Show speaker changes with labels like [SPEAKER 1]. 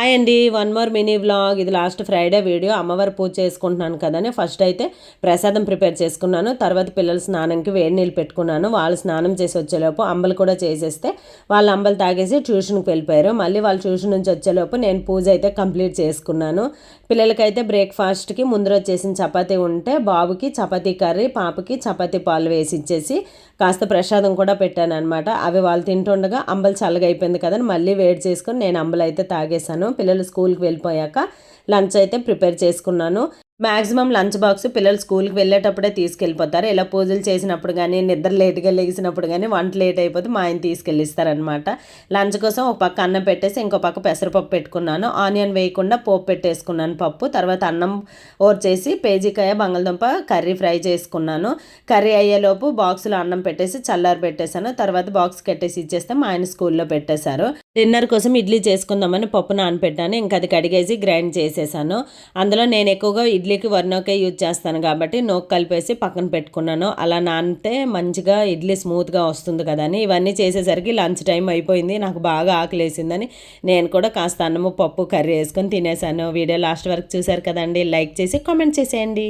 [SPEAKER 1] Hi అండి. One more mini vlog. ఇది last Friday video. అమ్మవారి పూజ చేసుకుంటున్నాను కదని ఫస్ట్ అయితే ప్రసాదం ప్రిపేర్ చేసుకున్నాను. తర్వాత పిల్లల స్నానంకి వేడి నీళ్ళు పెట్టుకున్నాను. వాళ్ళు స్నానం చేసి వచ్చేలోపు అంబలు కూడా చేసేస్తే వాళ్ళు అంబలు తాగేసి ట్యూషన్కి వెళ్ళిపోయారు. మళ్ళీ వాళ్ళు ట్యూషన్ నుంచి వచ్చేలోపు నేను పూజ అయితే కంప్లీట్ చేసుకున్నాను. పిల్లలకైతే బ్రేక్ఫాస్ట్కి ముందర వచ్చేసిన చపాతీ ఉంటే బాబుకి చపాతీ కర్రీ, పాపకి చపాతీ పాలు వేసి ఇచ్చేసి కాస్త ప్రసాదం కూడా పెట్టాను అనమాట. అవి వాళ్ళు తింటుండగా అంబలు చల్లగా అయిపోయింది కదని మళ్ళీ వేడి చేసుకొని నేను అంబలు అయితే తాగేశాను. పిల్లలు స్కూల్కి వెళ్ళిపోయాక లంచ్ అయితే ప్రిపేర్ చేసుకున్నాను. మ్యాక్సిమం లంచ్ బాక్స్ పిల్లలు స్కూల్కి వెళ్ళేటప్పుడే తీసుకెళ్ళిపోతారు. ఇలా పూజలు చేసినప్పుడు కానీ, నిద్ర లేట్గా లేచినప్పుడు కానీ, వంట లేట్ అయిపోతే మా ఆయన తీసుకెళ్ళిస్తారనమాట. లంచ్ కోసం ఒక పక్క అన్నం పెట్టేసి ఇంకో పక్క పెసరపప్పు పెట్టుకున్నాను. ఆనియన్ వేయకుండా పోపు పెట్టేసుకున్నాను పప్పు. తర్వాత అన్నం ఓర్చేసి పేజికాయ బంగాళదుంప కర్రీ ఫ్రై చేసుకున్నాను. కర్రీ అయ్యేలోపు బాక్స్లో అన్నం పెట్టేసి చల్లారి పెట్టేశాను. తర్వాత బాక్స్ కట్టేసి ఇచ్చేస్తే మా ఆయన స్కూల్లో పెట్టేశారు. డిన్నర్ కోసం ఇడ్లీ చేసుకుందామని పప్పు నానపెట్టాను. ఇంకా అది కడిగేసి గ్రైండ్ చేసేసాను. అందులో నేను ఎక్కువగా ఇడ్లీకి వరినొకే యూజ్ చేస్తాను కాబట్టి నూక కలిపేసి పక్కన పెట్టుకున్నాను. అలా నానితే మంచిగా ఇడ్లీ స్మూత్గా వస్తుంది కదా అని. ఇవన్నీ చేసేసరికి లంచ్ టైం అయిపోయింది. నాకు బాగా ఆకలేసిందని నేను కూడా కాస్త అన్నము పప్పు కర్రీ వేసుకొని తినేసాను. వీడియో లాస్ట్ వరకు చూశారు కదండి. లైక్ చేసి కామెంట్ చేసేయండి.